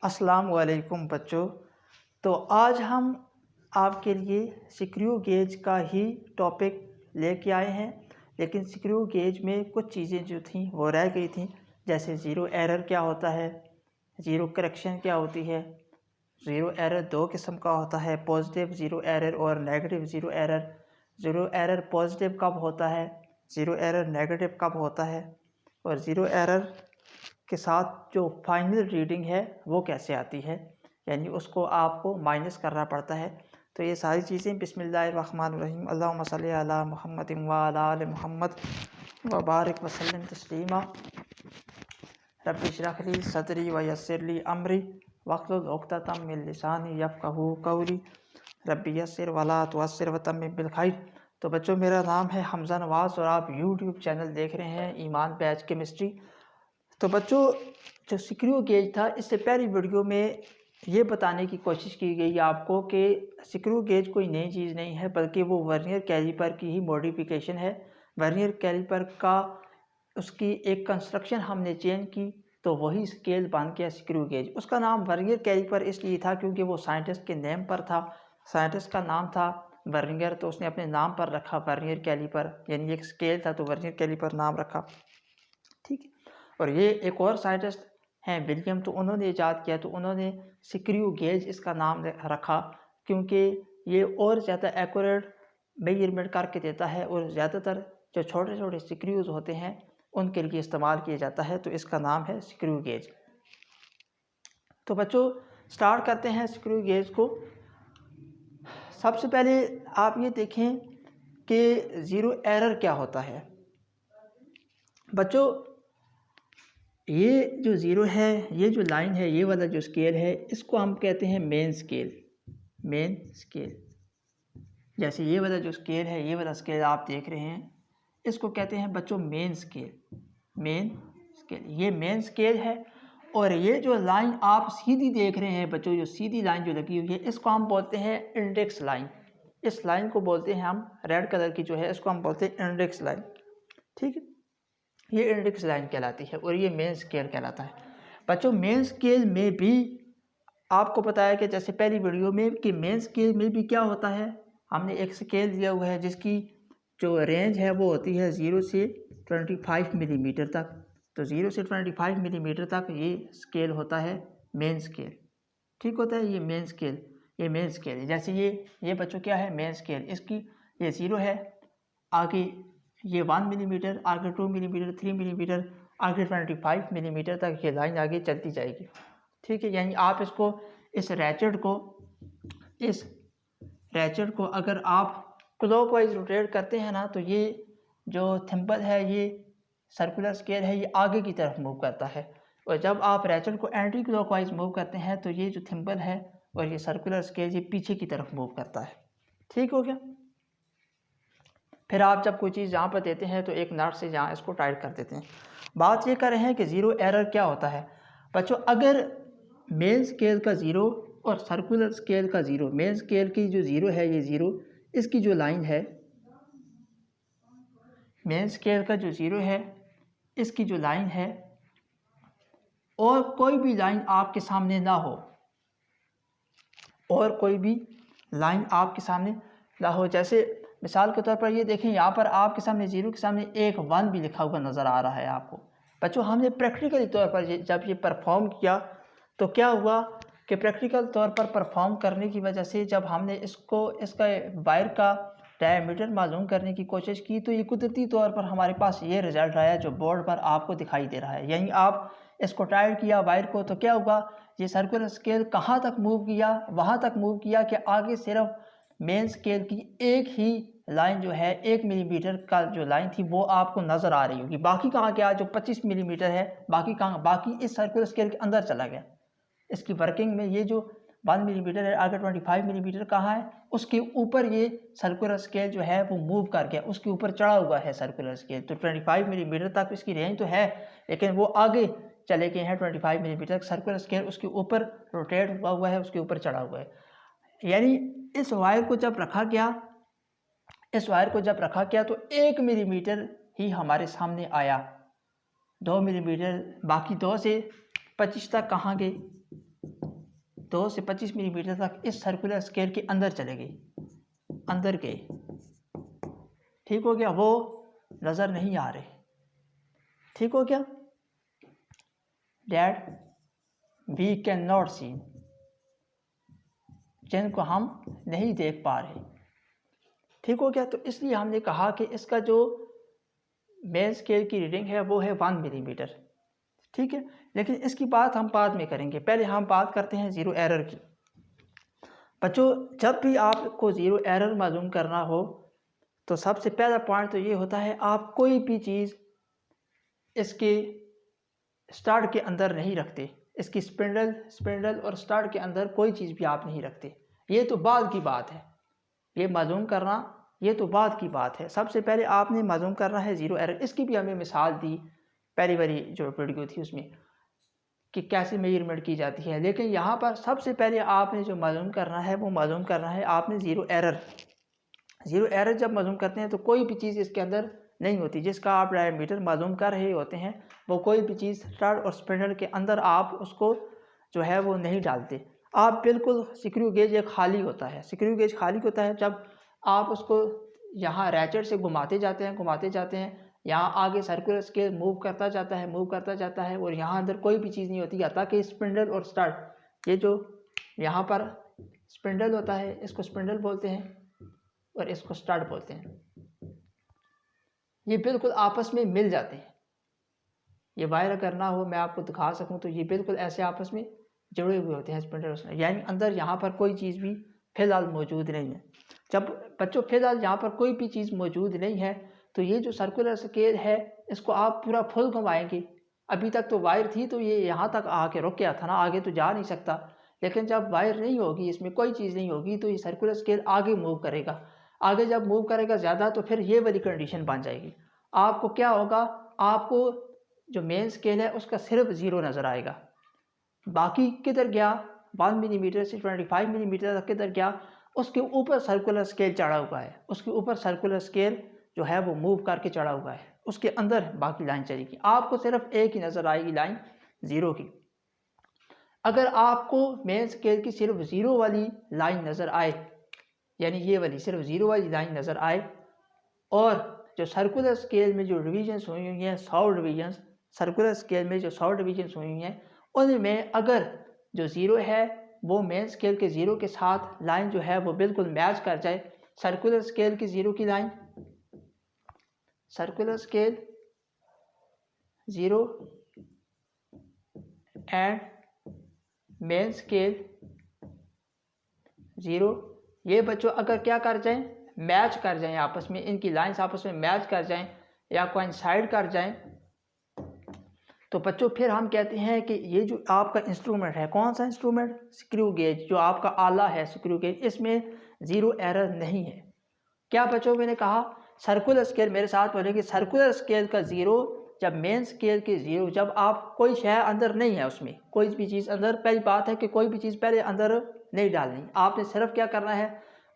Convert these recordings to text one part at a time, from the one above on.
अस्सलाम वालेकुम बच्चों। तो आज हम आपके लिए स्क्रू गेज का ही टॉपिक लेके आए हैं, लेकिन स्क्रू गेज में कुछ चीज़ें जो थी वो रह गई थी। जैसे ज़ीरो एरर क्या होता है, ज़ीरो करेक्शन क्या होती है। ज़ीरो एरर दो किस्म का होता है, पॉजिटिव ज़ीरो एरर और negative zero error. Zero error positive कब होता है, ज़ीरो एरर नेगेटिव कब होता है, और ज़ीरो एरर के साथ जो फाइनल रीडिंग है वो कैसे आती है, यानी उसको आपको माइनस करना पड़ता है। तो ये सारी चीज़ें बिस्मिल्लाहिर्रहमानिर्रहीम अल्लाहुम्मा सल्ली अला मुहम्मदिन व अला आलि मुहम्मद व बारिक वसल्लम तस्लीमा। रब्बि इश्रह ली सदरी व यस्सिर ली अमरी वहलुल उक़दतम मिन लिसानी यफ़क़हू क़ौली रब्बि यस्सिर वला तुअस्सिर व तम्मिम बिल खैर। तो बच्चों, मेरा नाम है हमज़ा नवाज़ और आप यूट्यूब चैनल देख रहे हैं ईमान बैच केमिस्ट्री। तो बच्चों, जो स्क्रू गेज था, इससे पहली वीडियो में ये बताने की कोशिश की गई आपको कि स्क्रू गेज कोई नई चीज़ नहीं है, बल्कि वो वर्नियर कैलिपर की ही मॉडिफिकेशन है। वर्नियर कैलिपर का उसकी एक कंस्ट्रक्शन हमने चेंज की तो वही स्केल बन गया स्क्रू गेज। उसका नाम वर्नियर कैलिपर इसलिए था क्योंकि वो साइंटिस्ट के नेम पर था। साइंटिस्ट का नाम था वर्नियर, तो उसने अपने नाम पर रखा वर्नियर कैलिपर, यानी एक स्केल था तो वर्नियर कैलिपर नाम रखा। ठीक है। और ये एक और साइंटिस्ट हैं विलियम, तो उन्होंने इजाद किया, तो उन्होंने स्क्रू गेज इसका नाम रखा क्योंकि ये और ज़्यादा एक्यूरेट मेजरमेंट करके देता है और ज़्यादातर जो छोटे छोटे स्क्रूज होते हैं उनके लिए इस्तेमाल किया जाता है, तो इसका नाम है स्क्रू गेज। तो बच्चों, स्टार्ट करते हैं स्क्रू गेज को। सबसे पहले आप ये देखें कि ज़ीरो एरर क्या होता है। बच्चों, ये जो ज़ीरो है, ये जो लाइन है, ये वाला जो स्केल है, इसको हम कहते हैं मेन स्केल। मेन स्केल, जैसे ये वाला जो स्केल है, ये वाला स्केल आप देख रहे हैं, इसको कहते हैं बच्चों मेन स्केल। मेन स्केल, ये मेन स्केल है। और ये जो लाइन आप सीधी देख रहे हैं बच्चों, जो सीधी लाइन जो लगी हुई है, इसको हम बोलते हैं इंडेक्स लाइन। इस लाइन को बोलते हैं हम, रेड कलर की जो है, इसको हम बोलते हैं इंडेक्स लाइन। ठीक है, ये इंडेक्स लाइन कहलाती है और ये मेन स्केल कहलाता है। बच्चों, मेन स्केल में भी आपको पता है कि जैसे पहली वीडियो में कि मेन स्केल में भी क्या होता है, हमने एक स्केल दिया हुआ है जिसकी जो रेंज है वो होती है 0 से 25 मिलीमीटर तक। तो 0 से 25 मिलीमीटर तक ये स्केल होता है मेन स्केल। ठीक होता है, ये मेन स्केल, ये मेन स्केल। जैसे ये बच्चों क्या है, मेन स्केल। इसकी ये 0 है, आगे ये 1 मिलीमीटर, आगे 2 मिलीमीटर, 3 मिलीमीटर, आगे 25 मिलीमीटर तक ये लाइन आगे चलती जाएगी। ठीक है, यानी आप इसको, इस रैचेट को अगर आप क्लॉकवाइज रोटेट करते हैं ना, तो ये जो थिम्बल है, ये सर्कुलर स्केल है, ये आगे की तरफ मूव करता है। और जब आप रैचेट को एंटी क्लॉकवाइज मूव करते हैं तो ये जो थिम्बल है और ये सर्कुलर स्केल ये पीछे की तरफ मूव करता है। ठीक हो गया। फिर आप जब कोई चीज़ यहाँ पर देते हैं तो एक नट से यहाँ इसको टाइट कर देते हैं। बात ये कर रहे हैं कि ज़ीरो एरर क्या होता है। बच्चों, अगर मेन स्केल का ज़ीरो और सर्कुलर स्केल का ज़ीरो, मेन स्केल की जो ज़ीरो है, ये ज़ीरो, इसकी जो लाइन है, मेन स्केल का जो ज़ीरो है, इसकी जो लाइन है, और कोई भी लाइन आपके सामने ना हो, और कोई भी लाइन आपके सामने ना हो, जैसे मिसाल के तौर पर ये देखें, यहाँ पर आपके सामने ज़ीरो के सामने एक 1 भी लिखा हुआ नज़र आ रहा है आपको। बच्चों, हमने प्रैक्टिकली तौर पर जब ये परफॉर्म किया तो क्या हुआ कि प्रैक्टिकल तौर पर परफॉर्म करने की वजह से जब हमने इसका वायर का डायमीटर मालूम करने की कोशिश की तो ये कुदरती तौर पर हमारे पास ये रिज़ल्ट आया जो बोर्ड पर आपको दिखाई दे रहा है। यानी आप इसको टाइट किया वायर को, तो क्या हुआ, ये सर्कुलर स्केल कहाँ तक मूव किया, वहाँ तक मूव किया कि आगे सिर्फ मेन स्केल की एक ही लाइन जो है, 1 मिलीमीटर का जो लाइन थी वो आपको नज़र आ रही होगी। बाकी कहाँ गया, जो 25 मिलीमीटर है, बाकी कहाँ, बाकी इस सर्कुलर स्केल के अंदर चला गया। इसकी वर्किंग में ये जो 1 मिलीमीटर है, आगे 25 मिलीमीटर कहाँ है, उसके ऊपर ये सर्कुलर स्केल जो है वो मूव कर गया, उसके ऊपर चढ़ा हुआ है सर्कुलर स्केल। तो 25 मिलीमीटर तक इसकी रेंज तो है, लेकिन वो आगे चले गए हैं 25 मिलीमीटर। सर्कुलर स्केल उसके ऊपर रोटेट हुआ है, उसके ऊपर चढ़ा हुआ है। यानी इस वायर को जब रखा गया तो 1 मिलीमीटर ही हमारे सामने आया, 2 मिलीमीटर, बाकी 2 से 25 तक कहाँ गए, 2 से 25 मिलीमीटर तक इस सर्कुलर स्केल के अंदर चले गई, अंदर गए। ठीक हो गया, वो नज़र नहीं आ रहे। ठीक हो गया, डैट वी कैन नॉट सी, जिनको हम नहीं देख पा रहे। ठीक हो गया, तो इसलिए हमने कहा कि इसका जो मेन स्केल की रीडिंग है वो है 1 मिलीमीटर। ठीक है, लेकिन इसकी बात हम बाद में करेंगे, पहले हम बात करते हैं ज़ीरो एरर की। बच्चों, जब भी आपको ज़ीरो एरर मालूम करना हो तो सबसे पहला पॉइंट तो ये होता है, आप कोई भी चीज़ इसके स्टार्ट के अंदर नहीं रखते। इसकी स्पिंडल और स्टार्ट के अंदर कोई चीज़ भी आप नहीं रखते। ये तो बाद की बात है, ये मालूम करना ये तो बाद की बात है। सबसे पहले आपने मालूम करना है ज़ीरो एरर। इसकी भी हमें मिसाल दी पहली वाली जो वीडियो थी उसमें कि कैसे मेजरमेंट की जाती है, लेकिन यहाँ पर सबसे पहले आपने जो मालूम करना है वो मालूम करना है आपने ज़ीरो एरर। ज़ीरो एरर जब मालूम करते हैं तो कोई भी चीज़ इसके अंदर नहीं होती जिसका आप डायमीटर मालूम कर रहे होते हैं, वो कोई भी चीज़ स्टार्ट और स्पिंडल के अंदर आप उसको जो है वो नहीं डालते। आप बिल्कुल स्क्रू गेज एक खाली होता है, स्क्रू गेज खाली होता है जब आप उसको यहाँ रैचेट से घुमाते जाते हैं, यहाँ आगे सर्कुलर स्केल मूव करता जाता है और यहाँ अंदर कोई भी चीज़ नहीं होती, यहाँ तक कि स्पिंडल और स्टार्ट, ये जो यहाँ पर स्पिंडल होता है इसको स्पिंडल बोलते हैं और इसको स्टार्ट बोलते हैं, ये बिल्कुल आपस में मिल जाते हैं। ये वायर अगर ना हो, मैं आपको दिखा सकूं तो ये बिल्कुल ऐसे आपस में जुड़े हुए होते हैं स्पिंडल और यानी अंदर यहाँ पर कोई चीज़ भी फिलहाल मौजूद नहीं है। जब बच्चों फिलहाल यहाँ पर कोई भी चीज़ मौजूद नहीं है तो ये जो सर्कुलर स्केल है इसको आप पूरा फुल घुमाएंगे। अभी तक तो वायर थी तो ये यहाँ तक आके रुक गया था ना, आगे तो जा नहीं सकता, लेकिन जब वायर नहीं होगी, इसमें कोई चीज़ नहीं होगी, तो ये सर्कुलर स्केल आगे मूव करेगा। आगे जब मूव करेगा ज़्यादा तो फिर ये वाली कंडीशन बन जाएगी। आपको क्या होगा, आपको जो मेन स्केल है उसका सिर्फ ज़ीरो नज़र आएगा, बाकी किधर गया 1 मिलीमीटर से 25 मिलीमीटर तक किधर गया, उसके ऊपर सर्कुलर स्केल चढ़ा हुआ है, उसके ऊपर सर्कुलर स्केल जो है वो मूव करके चढ़ा हुआ है, उसके अंदर बाकी लाइन चलेगी। आपको सिर्फ एक ही नज़र आएगी लाइन ज़ीरो की। अगर आपको मेन स्केल की सिर्फ ज़ीरो वाली लाइन नज़र आए, यानी ये वाली सिर्फ ज़ीरो वाली लाइन नज़र आए, और जो सर्कुलर स्केल में जो डिवीजन्स हुई हुई हैं 100 डिवीजन्स, सर्कुलर स्केल में जो 100 डिवीजन्स हुई हुई हैं उनमें अगर जो ज़ीरो है वो मेन स्केल के ज़ीरो के साथ लाइन जो है वो बिल्कुल मैच कर जाए, सर्कुलर स्केल की ज़ीरो की line, circular scale zero and main scale zero, ये बच्चों अगर क्या कर जाएं, मैच कर जाएं आपस में, इनकी लाइंस आपस में मैच कर जाएं या कोइंसाइड कर जाएं, तो बच्चों फिर हम कहते हैं कि ये जो आपका इंस्ट्रूमेंट है, कौन सा इंस्ट्रूमेंट, स्क्रू गेज, जो आपका आला है स्क्रू गेज, इसमें ज़ीरो एरर नहीं है। क्या बच्चों मैंने कहा, सर्कुलर स्केल, मेरे साथ बोलेंगे, सर्कुलर स्केल का ज़ीरो जब मेन स्केल के ज़ीरो, जब आप कोई शय अंदर नहीं है, उसमें कोई भी चीज़ अंदर, पहली बात है कि कोई भी चीज़ पहले अंदर नहीं डालनी, आपने सिर्फ क्या करना है,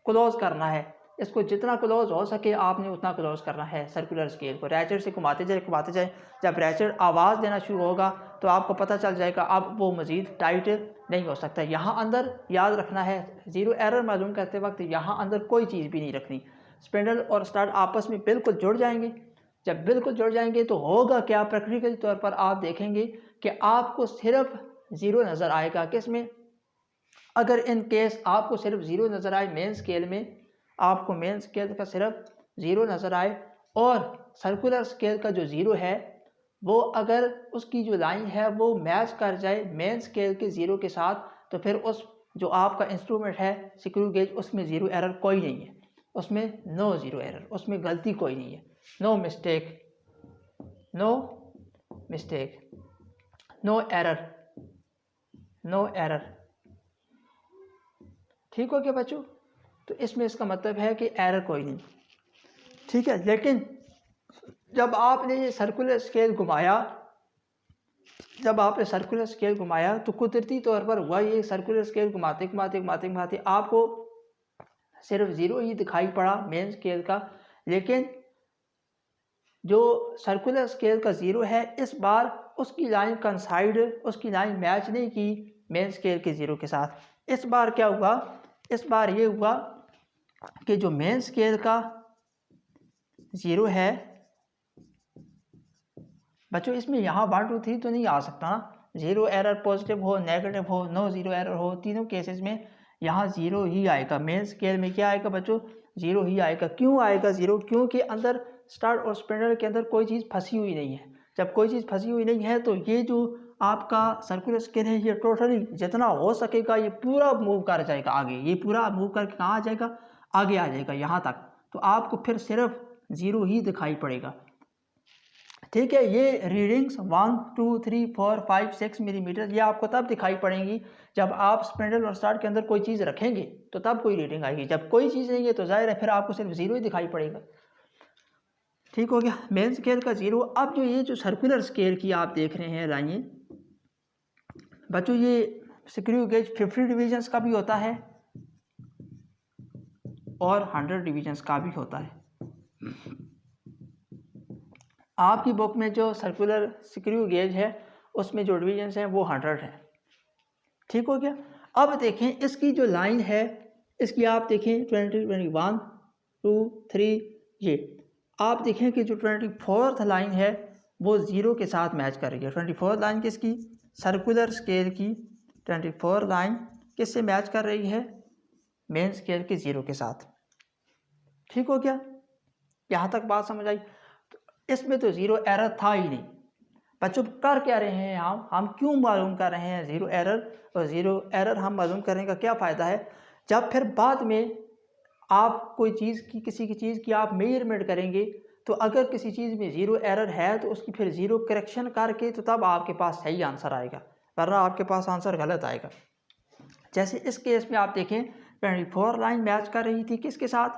क्लोज करना है इसको, जितना क्लोज हो सके आपने उतना क्लोज करना है सर्कुलर स्केल को, रैचेट से घुमाते जाए। जब रैचेट आवाज़ देना शुरू होगा तो आपको पता चल जाएगा अब वो मज़ीद टाइट नहीं हो सकता। यहाँ अंदर याद रखना है, ज़ीरो एरर मालूम करते वक्त यहाँ अंदर कोई चीज़ भी नहीं रखनी, स्पिंडल और स्टार्ट आपस में बिल्कुल जुड़ जाएंगे। जब बिल्कुल जुड़ जाएंगे तो होगा क्या, प्रैक्टिकल तौर पर आप देखेंगे कि आपको सिर्फ ज़ीरो नज़र आएगा। किस में, अगर इन केस आपको सिर्फ ज़ीरो नज़र आए मेन स्केल में, आपको मेन स्केल का सिर्फ ज़ीरो नज़र आए और सर्कुलर स्केल का जो ज़ीरो है वो अगर उसकी जो लाइन है वो मैच कर जाए मेन स्केल के ज़ीरो के साथ, तो फिर उस जो आपका इंस्ट्रूमेंट है स्क्रू गेज, उसमें ज़ीरो एरर कोई नहीं है, उसमें नो ज़ीरो एरर, उसमें गलती कोई नहीं है, no mistake, no error, no error. ठीक हो गया बच्चों, तो इसमें इसका मतलब है कि एरर कोई नहीं। ठीक है, लेकिन जब आपने ये सर्कुलर स्केल घुमाया, तो कुदरती तौर पर हुआ ये, सर्कुलर स्केल घुमाते आपको सिर्फ ज़ीरो ही दिखाई पड़ा मेन स्केल का, लेकिन जो सर्कुलर स्केल का ज़ीरो है इस बार उसकी लाइन कंसाइड, उसकी लाइन मैच नहीं की मेन स्केल के 0 के साथ। इस बार क्या हुआ, इस बार ये हुआ कि जो मेन स्केल का 0 है बच्चों, इसमें यहाँ 1 2 3 तो नहीं आ सकता ना, 0 एरर पॉजिटिव हो, नेगेटिव हो, नो 0 एरर हो, तीनों केसेस में यहाँ 0 ही आएगा। मेन स्केल में क्या आएगा बच्चों, 0 ही आएगा। क्यों आएगा 0? क्योंकि अंदर स्टार और स्पिंडल के अंदर कोई चीज़ फंसी हुई नहीं है। जब कोई चीज़ फंसी हुई नहीं है तो ये जो आपका सर्कुलर स्केल है ये टोटली जितना हो सकेगा ये पूरा मूव कर जाएगा आगे, ये पूरा मूव करके कहाँ आ जाएगा, आगे आ जाएगा यहाँ तक। तो आपको फिर सिर्फ 0 ही दिखाई पड़ेगा। ठीक है, ये रीडिंग्स 1 2 3 4 5 6 मिलीमीटर ये आपको तब दिखाई पड़ेंगी जब आप स्पिंडल और स्टार के अंदर कोई चीज़ रखेंगे तो तब कोई रीडिंग आएगी। जब कोई चीज़ नहीं है तो जाहिर है फिर आपको सिर्फ 0 ही दिखाई पड़ेगा। ठीक हो गया, मेन स्केल का 0। अब जो ये जो सर्कुलर स्केल की आप देख रहे हैं लाइनें बच्चों, ये स्क्रू गेज 50 डिवीजन्स का भी होता है और 100 डिवीजन्स का भी होता है। आपकी बुक में जो सर्कुलर स्क्रू गेज है उसमें जो डिवीजन्स हैं वो 100 हैं। ठीक हो गया। अब देखें इसकी जो लाइन है इसकी आप देखें 20 21 2 3 ये आप देखें कि जो 24th लाइन है वो 0 के साथ मैच कर रही है। 24th लाइन किसकी, सर्कुलर स्केल की 24th लाइन किससे मैच कर रही है, मेन स्केल के 0 के साथ। ठीक हो गया, यहाँ तक बात समझ आई। इसमें तो 0 एरर था ही नहीं। बच्चों कर क्या रहे हैं हम क्यों मालूम कर रहे हैं 0 एरर, और 0 एरर हम मालूम करने का क्या फ़ायदा है, जब फिर बाद में आप कोई चीज़ की किसी की चीज़ की आप मेजरमेंट करेंगे तो अगर किसी चीज़ में 0 एरर है तो उसकी फिर 0 करेक्शन करके तो तब आपके पास सही आंसर आएगा, वरना आपके पास आंसर गलत आएगा। जैसे इस केस में आप देखें 24 लाइन मैच कर रही थी किसके साथ,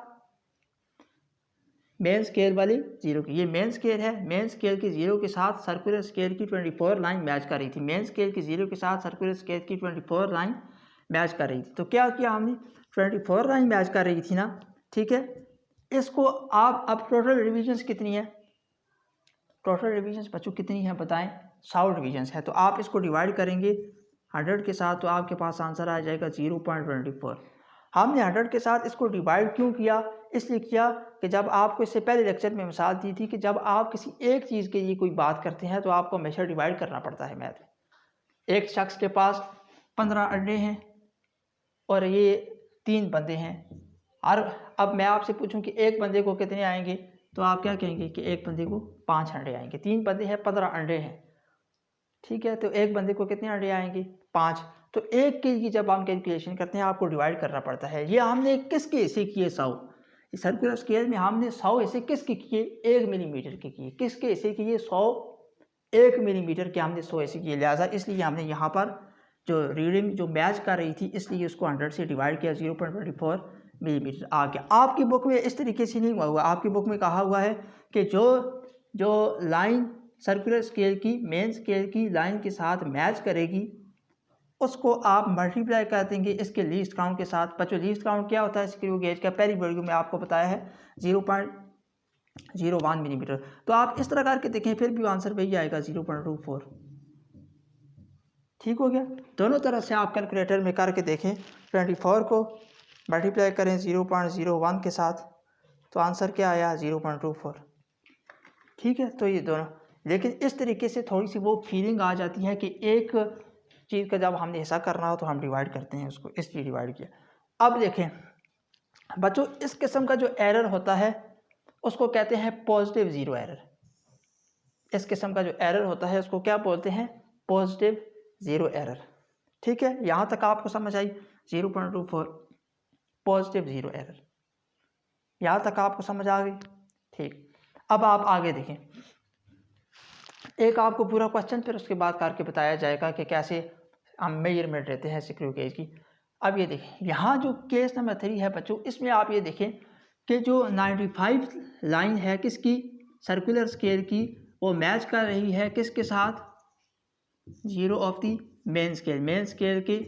मेन स्केल वाली 0 की। ये मेन स्केल है, मेन स्केल की 0 के साथ सर्कुलर स्केल की 24 लाइन मैच कर रही थी। मेन स्केल की 0 के साथ सर्कुलर स्केल की 24 लाइन मैच कर रही थी। तो क्या किया हमने, 24 लाइन मैच कर रही थी ना, ठीक है। इसको आप अब टोटल डिविजन्स कितनी है, टोटल डिविजन्स बच्चों कितनी है बताएं, 100 डिविजन्स है। तो आप इसको डिवाइड करेंगे 100 के साथ तो आपके पास आंसर आ जाएगा 0.24। हमने 100 के साथ इसको डिवाइड क्यों किया, इसलिए किया कि जब आपको इससे पहले लेक्चर में मिसाल दी थी कि जब आप किसी एक चीज़ के लिए कोई बात करते हैं तो आपको हमेशा डिवाइड करना पड़ता है मैथ में। एक शख्स के पास 15 अंडे हैं और ये 3 बंदे हैं, और अब मैं आपसे पूछूं कि एक बंदे को कितने आएंगे तो आप क्या कहेंगे कि एक बंदे को 5 अंडे आएंगे। 3 बंदे हैं, 15 अंडे हैं, ठीक है। तो एक बंदे को कितने अंडे आएंगे, 5। तो एक के लिए जब हम कैलकुलेशन करते हैं आपको डिवाइड करना पड़ता है। ये हमने किसके हिस्से किए 100, सर्कुलर स्केल में हमने 100 हिस्से किसके किए, 1 मिलीमीटर के किए। किसके हिस्से किए 100, 1 मिलीमीटर के हमने 100 हिस्से किए। लिहाजा इसलिए हमने यहाँ पर जो रीडिंग जो मैच कर रही थी इसलिए उसको 100 से डिवाइड किया, 0.24 मिलीमीटर आ गया। आपकी बुक में इस तरीके से नहीं हुआ हुआ, आपकी बुक में कहा हुआ है कि जो लाइन सर्कुलर स्केल की मेन स्केल की लाइन के साथ मैच करेगी उसको आप मल्टीप्लाई कर देंगे इसके लीस्ट काउंट के साथ। बच्चों लीस्ट काउंट क्या होता है स्क्रू गेज का, पहली वीडियो में आपको बताया है 0.01 मिलीमीटर। तो आप इस तरह करके देखें फिर भी आंसर वही आएगा 0.24। ठीक हो गया, दोनों तरह से आप कैलकुलेटर में करके देखें। 24 को मल्टीप्लाई करें 0.01 के साथ तो आंसर क्या आया 0.24। ठीक है, तो ये दोनों, लेकिन इस तरीके से थोड़ी सी वो फीलिंग आ जाती है कि एक चीज़ का जब हमने हिस्सा करना हो तो हम डिवाइड करते हैं उसको, इसलिए डिवाइड किया। अब देखें बच्चों इस किस्म का जो एरर होता है उसको कहते हैं पॉजिटिव 0 एरर। इस किस्म का जो एरर होता है उसको क्या बोलते हैं, पॉजिटिव 0 एरर। ठीक है, यहाँ तक आपको समझ आई 0.24 पॉजिटिव 0 एरर, यहाँ तक आपको समझ आ गई। ठीक, अब आप आगे देखें, एक आपको पूरा क्वेश्चन फिर उसके बाद करके बताया जाएगा कि कैसे हम मेजरमेंट लेते हैं स्क्रू गेज की। अब ये देखें यहाँ जो केस नंबर 3 है बच्चों, इसमें आप ये देखें कि जो 95 लाइन है किसकी, सर्कुलर स्केल की, वो मैच कर रही है किसके साथ, 0 of the main scale. Main scale के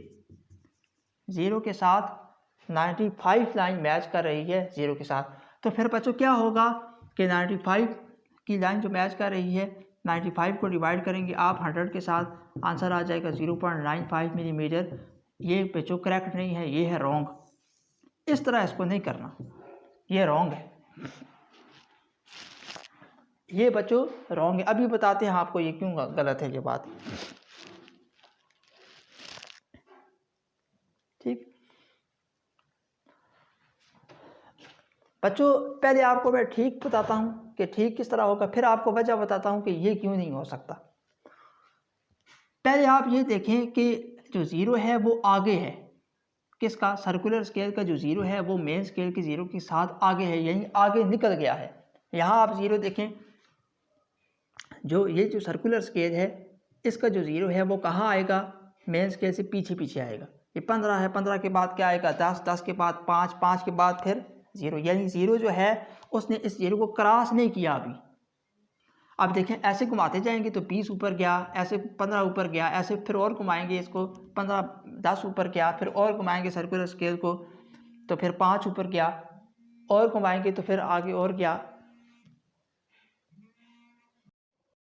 0 के साथ 95 लाइन मैच कर रही है 0 के साथ। तो फिर बच्चों क्या होगा कि 95 की लाइन जो मैच कर रही है 95 को डिवाइड करेंगे आप 100 के साथ, आंसर आ जाएगा 0.95 मिलीमीटर। ये बच्चों करेक्ट नहीं है, ये है रॉन्ग। इस तरह इसको नहीं करना, ये रॉन्ग है, ये बच्चों रॉन्ग है। अभी बताते हैं आपको ये क्यों गलत है ये बात। ठीक बच्चों, पहले आपको मैं ठीक बताता हूँ कि ठीक किस तरह होगा, फिर आपको वजह बताता हूँ कि ये क्यों नहीं हो सकता। पहले आप ये देखें कि जो ज़ीरो है वो आगे है, किसका, सर्कुलर स्केल का जो ज़ीरो है वो मेन स्केल के ज़ीरो के साथ आगे है, यानी आगे निकल गया है। यहाँ आप ज़ीरो देखें, ये जो सर्कुलर स्केल है इसका जो ज़ीरो है वो कहाँ आएगा, मेन स्केल से पीछे पीछे आएगा। ये 15 है, 15 के बाद क्या आएगा 10, 10 के बाद 5, 5 के बाद फिर ज़ीरो, यानी ज़ीरो जो है उसने इस ज़ीरो को क्रॉस नहीं किया अभी। अब देखें ऐसे घुमाते जाएंगे तो 20 ऊपर गया, ऐसे 15 ऊपर गया, ऐसे फिर और घुमाएंगे इसको 15, 10 ऊपर गया, फिर और घुमाएंगे सर्कुलर स्केल को तो फिर 5 ऊपर गया, और घुमाएंगे तो फिर आगे और गया,